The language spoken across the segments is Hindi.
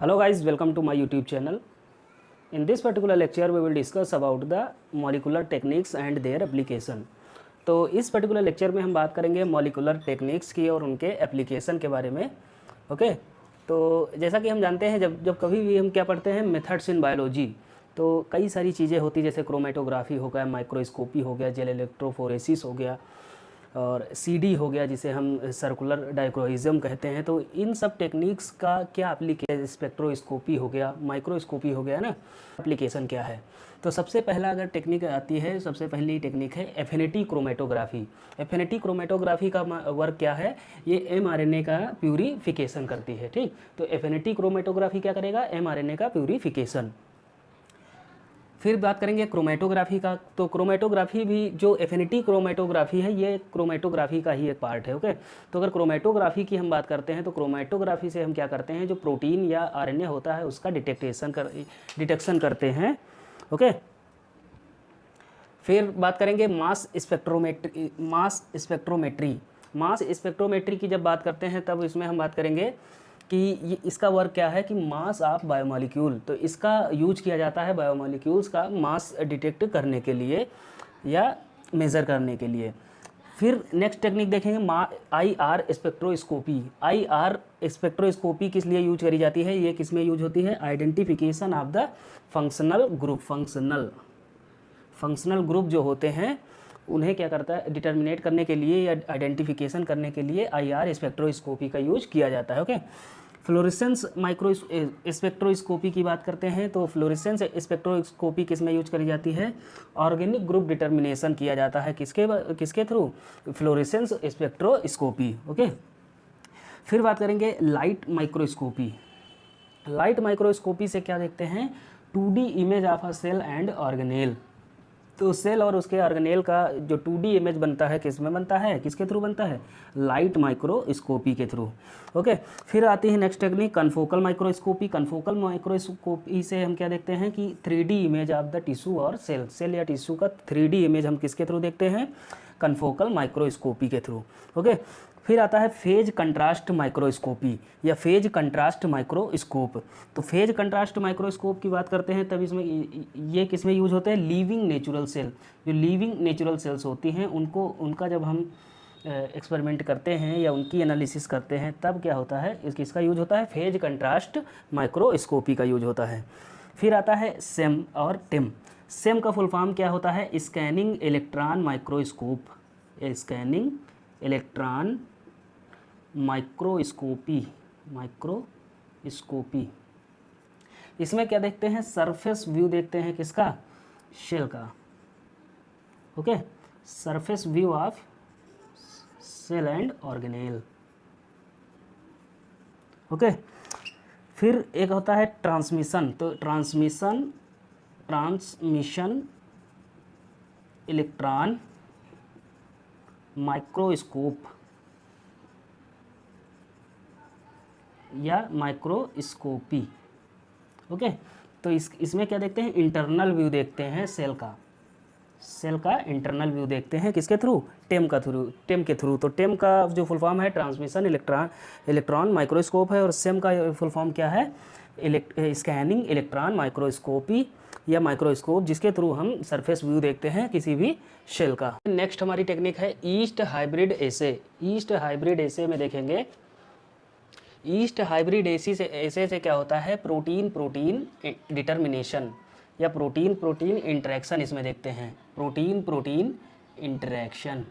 Hello guys, welcome to my YouTube channel. In this particular lecture we will discuss about the molecular techniques and their application. तो इस पर्टिकुलर लेक्चर में हम बात करेंगे मॉलिकुलर टेक्निक्स की और उनके एप्लीकेशन के बारे में। ओके, तो जैसा कि हम जानते हैं जब कभी भी हम क्या पढ़ते हैं मेथड्स इन बायोलॉजी, तो कई सारी चीज़ें होती जैसे क्रोमेटोग्राफी हो गया, माइक्रोस्कोपी हो गया, जेल इलेक्ट्रोफोरेसिस हो गया और सीडी हो गया जिसे हम सर्कुलर डाइक्रोइज्म कहते हैं। तो इन सब टेक्निक्स का क्या एप्लीकेशन, स्पेक्ट्रोस्कोपी हो गया, माइक्रोस्कोपी हो गया ना, एप्लीकेशन क्या है। तो सबसे पहला अगर टेक्निक आती है, सबसे पहली टेक्निक है एफिनिटी क्रोमेटोग्राफी। एफिनिटी क्रोमेटोग्राफी का वर्क क्या है, ये एमआरएनए का प्यूरिफिकेशन करती है। ठीक, तो एफिनिटी क्रोमेटोग्राफी क्या करेगा, एमआरएनए का प्यूरिफिकेशन। फिर बात करेंगे क्रोमेटोग्राफी का। तो क्रोमेटोग्राफी भी जो एफिनिटी क्रोमेटोग्राफी है ये क्रोमेटोग्राफी का ही एक पार्ट है। ओके, तो अगर क्रोमेटोग्राफी की हम बात करते हैं तो क्रोमेटोग्राफी से हम क्या करते हैं, जो प्रोटीन या आरएनए होता है उसका डिटेक्शन करते हैं। ओके, फिर बात करेंगे मास स्पेक्ट्रोमेट्री की जब बात करते हैं तब इसमें हम बात करेंगे कि ये इसका वर्क क्या है कि मास ऑफ बायोमोलिक्यूल। तो इसका यूज किया जाता है बायोमोलिक्यूल्स का मास डिटेक्ट करने के लिए या मेज़र करने के लिए। फिर नेक्स्ट टेक्निक देखेंगे आईआर स्पेक्ट्रोस्कोपी। आईआर स्पेक्ट्रोस्कोपी किस लिए यूज करी जाती है, ये किस में यूज होती है, identification of the functional group. Functional group जो होते हैं उन्हें क्या करता है, डिटर्मिनेट करने के लिए या आइडेंटिफिकेशन करने के लिए आईआर स्पेक्ट्रोस्कोपी का यूज किया जाता है। ओके, फ्लोरेसेंस माइक्रो स्पेक्ट्रोस्कोपी की बात करते हैं तो फ्लोरेसेंस स्पेक्ट्रोस्कोपी किस में यूज करी जाती है, ऑर्गेनिक ग्रुप डिटर्मिनेशन किया जाता है किसके थ्रू, फ्लोरेसेंस स्पेक्ट्रोस्कोपी। ओके, फिर बात करेंगे लाइट माइक्रोस्कोपी। लाइट माइक्रोस्कोपी से क्या देखते हैं, 2D image of a cell and organelle. तो सेल और उसके ऑर्गेनेल का जो 2D इमेज बनता है किस में बनता है, किसके थ्रू बनता है, लाइट माइक्रोस्कोपी के थ्रू। ओके, फिर आती है next technique confocal microscopy. Confocal microscopy से हम क्या देखते हैं कि 3D image of the tissue और सेल या टिश्यू का 3D इमेज हम किसके थ्रू देखते हैं, कन्फोकल माइक्रोस्कोपी के थ्रू। ओके, फिर आता है फेज कंट्रास्ट माइक्रोस्कोपी या फेज कंट्रास्ट माइक्रोस्कोप। तो फेज कंट्रास्ट माइक्रोस्कोप की बात करते हैं तब इसमें ये किस में यूज होते हैं, लिविंग नेचुरल सेल। जो लिविंग नेचुरल सेल्स होती हैं उनका जब हम एक्सपेरिमेंट करते हैं या उनकी एनालिसिस करते हैं तब क्या होता है, इसका यूज होता है फेज कंट्रास्ट माइक्रोस्कोपी का यूज होता है। फिर आता है सेम और टेम। सेम का फुल फॉर्म क्या होता है, scanning electron microscope, scanning electron microscopy. इसमें क्या देखते हैं, सरफेस व्यू देखते हैं किसका, शेल का। Okay, surface view of cell and organelle. Okay, फिर एक होता है ट्रांसमिशन। तो ट्रांसमिशन इलेक्ट्रॉन माइक्रोस्कोप या माइक्रोस्कोपी। ओके, तो इसमें क्या देखते हैं, इंटरनल व्यू देखते हैं सेल का इंटरनल व्यू देखते हैं किसके थ्रू, टेम के थ्रू। तो टेम का जो फुल फॉर्म है ट्रांसमिशन इलेक्ट्रॉन माइक्रोस्कोप है और सेम का फुल फॉर्म क्या है, स्कैनिंग इलेक्ट्रॉन माइक्रोस्कोपी या माइक्रोस्कोप, जिसके थ्रू हम सरफेस व्यू देखते हैं किसी भी शेल का। नेक्स्ट हमारी टेक्निक है ईस्ट हाइब्रिड एसे। ईस्ट हाइब्रिड एसे में देखेंगे, ईस्ट हाइब्रिड एसे से क्या होता है, प्रोटीन डिटर्मिनेशन या प्रोटीन इंटरेक्शन इसमें देखते हैं, प्रोटीन इंटरेक्शन।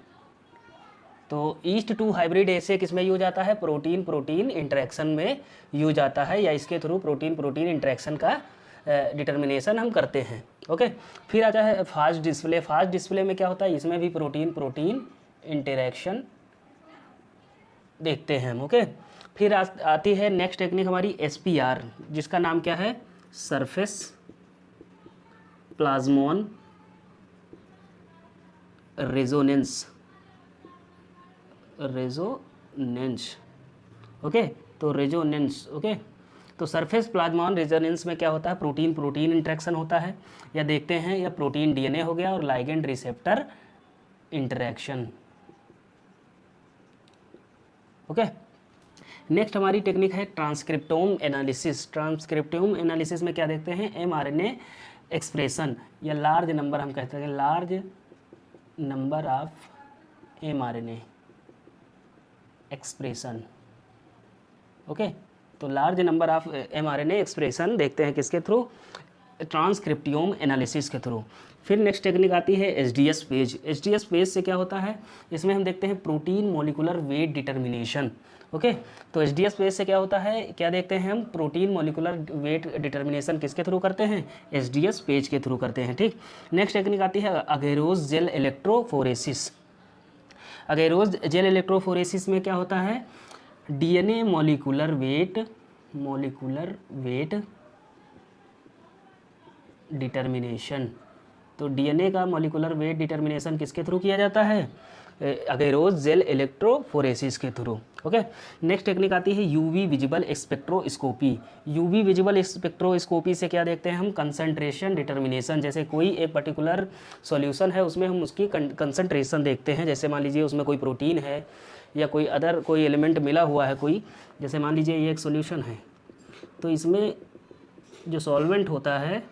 तो ईस्ट टू हाइब्रिड एसे किस में यूज आता है, प्रोटीन इंटरेक्शन में यूज आता है या इसके थ्रू प्रोटीन इंटरेक्शन का डिटर्मिनेशन हम करते हैं। ओके, फिर आता है फास्ट डिस्प्ले। फास्ट डिस्प्ले में क्या होता है, इसमें भी प्रोटीन इंटरेक्शन देखते हैं हम। ओके, फिर आती है नेक्स्ट टेक्निक हमारी SPR, जिसका नाम क्या है, सरफेस प्लाज्मोन रेजोनेंस। ओके, तो रेजोनेंस। ओके, तो सरफेस प्लाज्मोन रेजोनेंस में क्या होता है, प्रोटीन इंटरेक्शन होता है या देखते हैं, या प्रोटीन DNA हो गया और ligand receptor interaction. Okay, next हमारी टेक्निक है ट्रांसक्रिप्टोम एनालिसिस। ट्रांसक्रिप्टोम एनालिसिस में क्या देखते हैं, एमआरएनए एक्सप्रेशन या लार्ज नंबर, हम कहते हैं large number of mRNA expression. Okay, तो large number of mRNA expression देखते हैं किसके थ्रू, ट्रांसक्रिप्टियोम एनालिसिस के थ्रू। फिर नेक्स्ट टेक्निक आती है एचडीएस पेज। एचडीएस पेज से क्या होता है, इसमें हम देखते हैं protein molecular weight determination. Okay, तो एचडीएस पेज से क्या होता है, क्या देखते हैं हम, प्रोटीन मॉलिक्यूलर वेट डिटर्मिनेशन किसके थ्रू करते हैं, एचडीएस पेज के थ्रू करते हैं। ठीक, नेक्स्ट टेक्निक आती है अगेरोस जेल इलेक्ट्रोफोरेसिस। अगेरोस जेल इलेक्ट्रोफोरेसिस में क्या होता है, डीएनए मॉलिक्यूलर वेट डिटर्मिनेशन। तो डीएनए का मॉलिक्यूलर वेट डिटर्मिनेशन किसके थ्रू किया जाता है, अगेरोस जेल इलेक्ट्रोफोरेसिस के थ्रू। ओके, नेक्स्ट टेक्निक आती है UV visible spectroscopy. UV visible spectroscopy से क्या देखते हैं हम, कंसंट्रेशन डिटर्मिनेशन। जैसे कोई एक पर्टिकुलर सॉल्यूशन है, उसमें हम उसकी कंसंट्रेशन देखते हैं। जैसे मान लीजिए उसमें कोई प्रोटीन है या कोई अदर कोई एलिमेंट मिला हुआ है कोई, जैसे मान लीजिए ये एक सॉल्यूशन है, तो इसमें जो सॉल्वेंट होता है,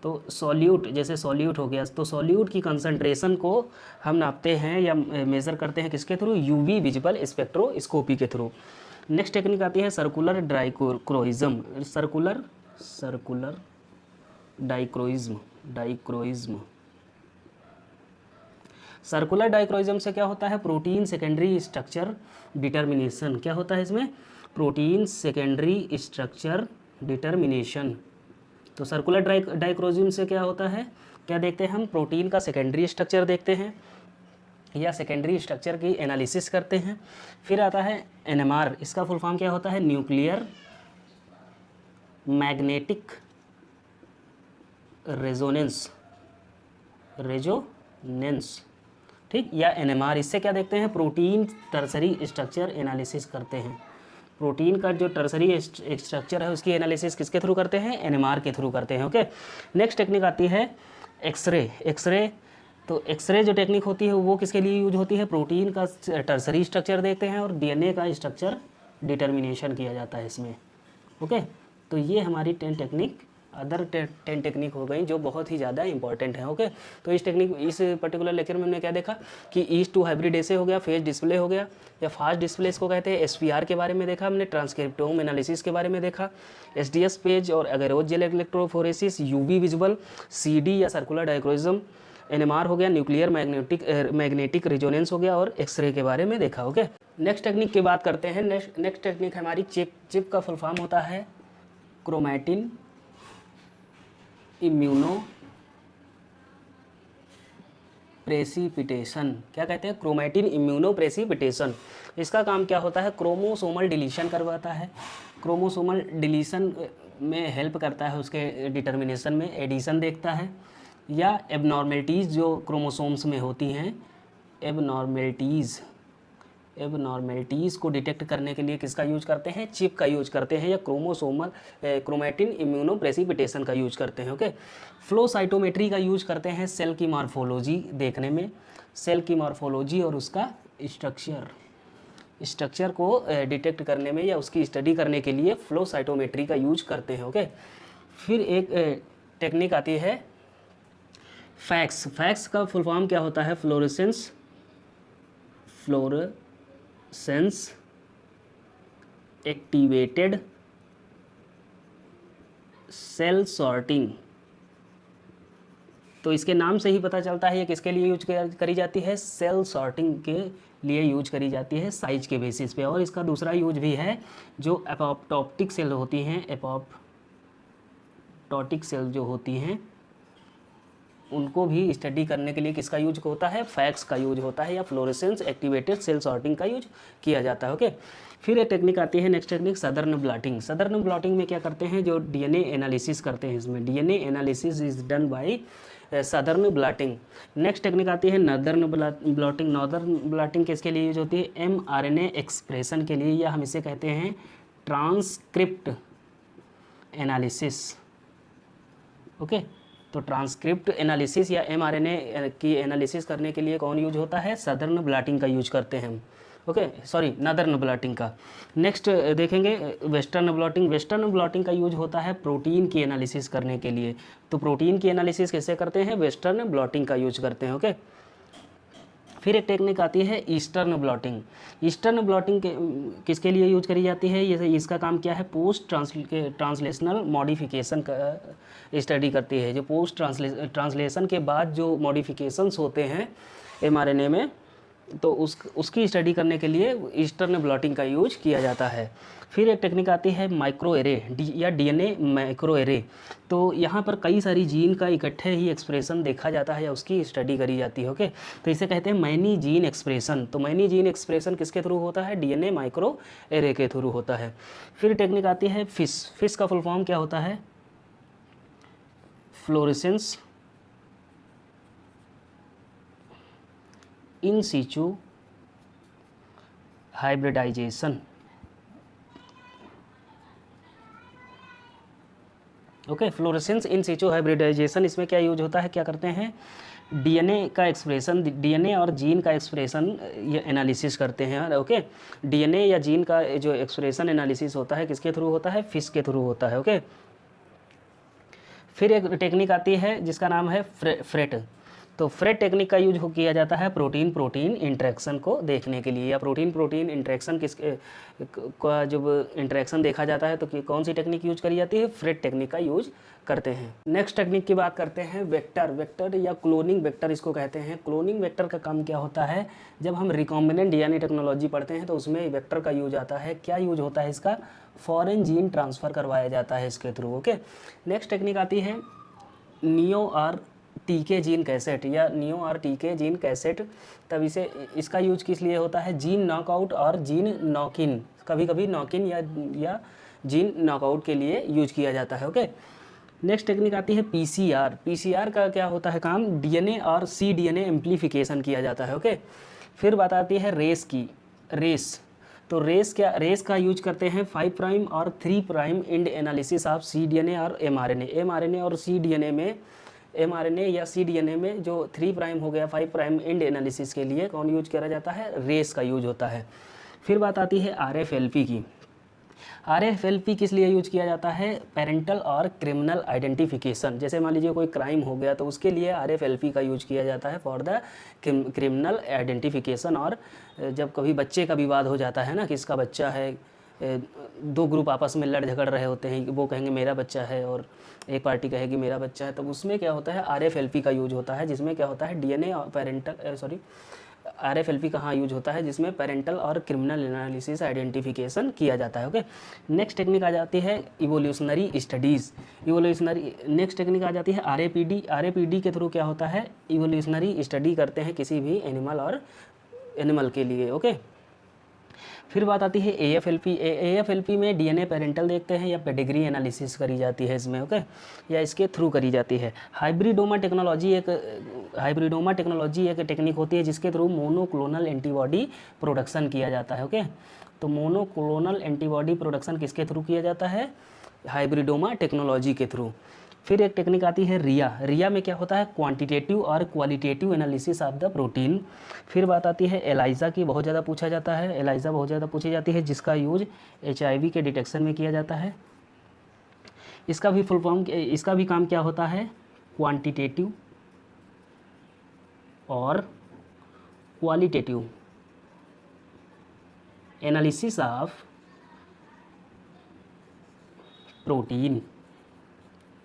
तो सॉल्यूट, जैसे सॉल्यूट हो गया, तो सॉल्यूट की कंसंट्रेशन को हम नापते हैं या मेज़र करते हैं किसके थ्रू, यूवी विजिबल स्पेक्ट्रोस्कोपी के थ्रू। नेक्स्ट टेक्निक आती है सर्कुलर डाइक्रोइज्म। सर्कुलर डाइक्रोइज्म। सर्कुलर डाइक्रोइज्म से क्या होता है, प्रोटीन सेकेंडरी स्ट्रक्चर डिटर्मिनेशन। क्या होता है इसमें, प्रोटीन सेकेंडरी स्ट्रक्चर डिटर्मिनेशन। तो सर्कुलर डाइक्रोइज्म से क्या होता है, क्या देखते हैं हम, प्रोटीन का सेकेंडरी स्ट्रक्चर देखते हैं या सेकेंडरी स्ट्रक्चर की एनालिसिस करते हैं। फिर आता है एनएमआर, इसका फुल फॉर्म क्या होता है, न्यूक्लियर मैग्नेटिक रेजोनेंस। ठीक, या एनएमआर, इससे क्या देखते हैं, प्रोटीन टर्सरी स्ट्रक्चर एनालिसिस करते हैं। प्रोटीन का जो टर्सरी स्ट्रक्चर है उसकी एनालिसिस किसके थ्रू करते हैं, एनएमआर के थ्रू करते हैं। ओके, नेक्स्ट टेक्निक आती है एक्सरे। तो एक्सरे जो टेक्निक होती है वो किसके लिए यूज होती है, प्रोटीन का टर्सरी स्ट्रक्चर देखते हैं और डीएनए का स्ट्रक्चर डिटर्मिनेशन किया जाता है इसमें। ओके, तो ये हमारी 10 टेक्निक, अदर 10 टेक्निक हो गई जो बहुत ही ज़्यादा इंपॉर्टेंट है। ओके, तो इस पर्टिकुलर लेक्चर में हमने क्या देखा कि ईस्ट टू हाइब्रिड ऐसे हो गया, फेज डिस्प्ले हो गया या फास्ट डिस्प्ले इसको कहते हैं, एसपीआर के बारे में देखा हमने, ट्रांसक्रिप्टोम एनालिसिस के बारे में देखा, एचडीएस पेज और agarose gel electrophoresis, UV visual, CD या सर्कुलर डाइक्रोइज्म, एनएमआर हो गया, न्यूक्लियर मैग्नेटिक रेजोनेंस हो गया और एक्सरे के बारे में देखा। ओके, नेक्स्ट टेक्निक की बात करते हैं। नेक्स्ट टेक्निक हमारी चिप का फुल फॉर्म होता है क्रोमैटिन इम्यूनो प्रेसिपिटेशन। क्या कहते हैं, क्रोमैटिन इम्यूनो प्रेसिपिटेशन। इसका काम क्या होता है, क्रोमोसोमल डिलीशन करवाता है, क्रोमोसोमल डिलीशन में हेल्प करता है, उसके डिटर्मिनेशन में एडिशन देखता है, या एबनॉर्मेलिटीज़ जो क्रोमोसोम्स में होती हैं, एबनॉर्मेलिटीज़ को डिटेक्ट करने के लिए किसका यूज करते हैं, चिप का यूज करते हैं, या क्रोमैटिन इम्यूनो प्रेसिपिटेशन का यूज करते हैं। ओके, फ्लो साइटोमेट्री का यूज करते हैं सेल की मॉर्फोलॉजी देखने में, सेल की मॉर्फोलॉजी और उसका स्ट्रक्चर को डिटेक्ट करने में या उसकी स्टडी करने के लिए फ्लो साइटोमेट्री का यूज करते हैं। ओके, फिर एक टेक्निक आती है फैक्स का फुल फॉर्म क्या होता है, फ्लोरेसेंस एक्टिवेटेड सेल सॉर्टिंग। तो इसके नाम से ही पता चलता है ये किसके लिए यूज करी जाती है, सेल सॉर्टिंग के लिए यूज करी जाती है साइज के बेसिस पे। और इसका दूसरा यूज भी है, जो एपोप्टोटिक सेल होती हैं, एपोप्टोटिक सेल जो होती हैं उनको भी स्टडी करने के लिए किसका यूज होता है, फैक्स का यूज होता है, या फ्लोरेसेंस एक्टिवेटेड सेल सॉर्टिंग का यूज किया जाता है। ओके, फिर एक टेक्निक आती है, next technique southern blotting. Southern blotting में क्या करते हैं, जो डीएनए एनालिसिस करते हैं, इसमें DNA analysis is done by southern blotting. Next technique आती है नॉर्दर्न ब्लॉटिंग। नॉर्दर्न ब्लॉटिंग किसके लिए यूज होती है, एमआरएनए एक्सप्रेशन के लिए, या हम इसे कहते हैं ट्रांसक्रिप्ट एनालिसिस। ओके, तो ट्रांसक्रिप्ट एनालिसिस या एमआरएनए की एनालिसिस करने के लिए कौन यूज होता है, सदर्न ब्लॉटिंग का यूज करते हैं हम। ओके, सॉरी, नदर्न ब्लॉटिंग का। नेक्स्ट देखेंगे वेस्टर्न ब्लॉटिंग। वेस्टर्न ब्लॉटिंग का यूज होता है प्रोटीन की एनालिसिस करने के लिए। तो प्रोटीन की एनालिसिस कैसे करते हैं? वेस्टर्न ब्लॉटिंग का यूज करते हैं। ओके, फिर एक टेक्निक आती है ईस्टर्न ब्लॉटिंग। ईस्टर्न ब्लॉटिंग किसके लिए यूज करी जाती है? ये इसका काम क्या है? पोस्ट ट्रांसलेशनल मॉडिफिकेशन का स्टडी करती है। जो पोस्ट ट्रांसलेशन के बाद जो मॉडिफिकेशंस होते हैं mRNA में, तो उसकी स्टडी करने के लिए ईस्टर्न ब्लॉटिंग का यूज किया जाता है। फिर एक टेक्निक आती है माइक्रो एरे या DNA माइक्रो एरे। तो यहाँ पर कई सारी जीन का इकट्ठे ही एक्सप्रेशन देखा जाता है या उसकी स्टडी करी जाती है। ओके, तो इसे कहते हैं मैनी जीन एक्सप्रेशन। तो मैनी जीन एक्सप्रेशन किसके थ्रू होता है? DNA माइक्रो एरे के थ्रू होता है। फिर टेक्निक आती है फिश का फुल फॉर्म क्या होता है? फ्लोरेसेंस इन सीचू हाइब्रिडाइजेशन। ओके, फ्लोरेसेंस इन सीचू हाइब्रिडाइजेशन, इसमें क्या यूज होता है? क्या करते हैं? DNA का एक्सप्रेशन, DNA और जीन का एक्सप्रेशन ये एनालिसिस करते हैं। ओके, DNA या जीन का जो एक्सप्रेशन एनालिसिस होता है किसके थ्रू होता है? फिश के थ्रू होता है। ओके, फिर एक टेक्निक आती है जिसका नाम है फ्रेट। तो फ्रेट टेक्निक का यूज किया जाता है प्रोटीन प्रोटीन इंटरेक्शन को देखने के लिए, या प्रोटीन प्रोटीन इंटरेक्शन का जब इंटरेक्शन देखा जाता है तो कौन सी टेक्निक यूज करी जाती है? फ्रेट टेक्निक का यूज करते हैं। नेक्स्ट टेक्निक की बात करते हैं वेक्टर या क्लोनिंग वेक्टर इसको कहते हैं। क्लोनिंग वेक्टर का काम क्या होता है? जब हम रिकॉम्बिनेंट DNA टेक्नोलॉजी पढ़ते हैं तो उसमें वेक्टर का यूज आता है। क्या यूज होता है इसका? फॉरेन जीन ट्रांसफ़र करवाया जाता है इसके थ्रू। ओके, नेक्स्ट टेक्निक आती है NEO-RTK जीन कैसेट या NEO-RTK जीन कैसेट। तब इसका यूज किस लिए होता है? जीन नॉकआउट और जीन नॉक-इन, कभी कभी नॉक-इन या जीन नॉकआउट के लिए यूज किया जाता है। ओके, नेक्स्ट टेक्निक आती है PCR का क्या होता है काम? DNA और cDNA एम्प्लीफिकेशन किया जाता है। ओके, फिर बात आती है रेस की। तो रेस का यूज करते हैं 5' और 3' एंड एनालिसिस ऑफ cDNA और mRNA और cDNA में, mRNA या cDNA में जो 3' हो गया 5' एंड एनालिसिस के लिए कौन यूज करा जाता है? रेस का यूज होता है। फिर बात आती है RFLP की। RFLP किस लिए यूज किया जाता है? पेरेंटल और क्रिमिनल आइडेंटिफिकेशन। जैसे मान लीजिए कोई क्राइम हो गया तो उसके लिए RFLP का यूज किया जाता है फॉर द क्रिमिनल आइडेंटिफिकेशन। और जब कभी बच्चे का विवाद हो जाता है ना, किसका बच्चा है, दो ग्रुप आपस में लड़ झगड़ रहे होते हैं, वो कहेंगे मेरा बच्चा है और एक पार्टी कहेगी मेरा बच्चा है, तब उसमें क्या होता है? RFLP का यूज होता है, जिसमें क्या होता है? DNA और RFLP कहाँ यूज होता है? जिसमें पेरेंटल और क्रिमिनल एनालिसिस आइडेंटिफिकेशन किया जाता है। ओके, नेक्स्ट टेक्निक आ जाती है इवोल्यूशनरी स्टडीज़। नेक्स्ट टेक्निक आ जाती है RAPD के थ्रू क्या होता है? इवोल्यूशनरी स्टडी करते हैं किसी भी एनिमल के लिए। ओके, फिर बात आती है AFLP में DNA पेरेंटल देखते हैं या पेडिग्री एनालिसिस करी जाती है इसमें। ओके, या इसके थ्रू करी जाती है। हाइब्रिडोमा टेक्नोलॉजी एक टेक्निक होती है जिसके थ्रू मोनोक्लोनल एंटीबॉडी प्रोडक्शन किया जाता है। ओके, तो मोनोक्लोनल एंटीबॉडी प्रोडक्शन किसके थ्रू किया जाता है? हाइब्रिडोमा टेक्नोलॉजी के थ्रू। फिर एक टेक्निक आती है रिया में क्या होता है? क्वांटिटेटिव और qualitative analysis of the protein. फिर बात आती है एलाइजा की, बहुत ज़्यादा पूछा जाता है, एलाइजा बहुत ज़्यादा पूछी जाती है, जिसका यूज HIV के डिटेक्शन में किया जाता है। इसका भी फुल फॉर्म, इसका भी काम क्या होता है? क्वांटिटेटिव और क्वालिटेटिव एनालिसिस ऑफ प्रोटीन।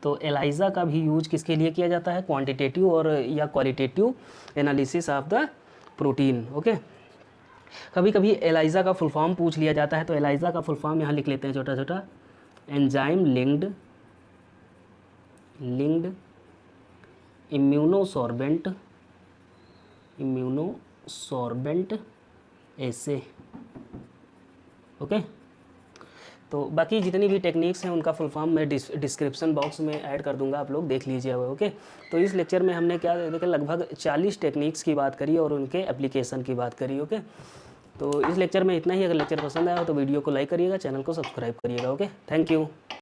तो एलाइजा का भी यूज किसके लिए किया जाता है? क्वांटिटेटिव और या qualitative analysis of the protein. Okay, कभी कभी एलाइजा का फुल फॉर्म पूछ लिया जाता है, तो एलाइजा का फुल फॉर्म यहाँ लिख लेते हैं छोटा छोटा। एंजाइम लिंक्ड इम्यूनोसॉर्बेंट एसे। ओके, तो बाकी जितनी भी टेक्निक्स हैं उनका फुल फॉर्म मैं डिस्क्रिप्शन बॉक्स में ऐड कर दूंगा, आप लोग देख लीजिए। ओके, तो इस लेक्चर में हमने क्या देखा? लगभग 40 टेक्निक्स की बात करी और उनके एप्लीकेशन की बात करी। ओके, तो इस लेक्चर में इतना ही। अगर लेक्चर पसंद आया हो तो वीडियो को लाइक करिएगा, चैनल को सब्सक्राइब करिएगा। Okay, thank you.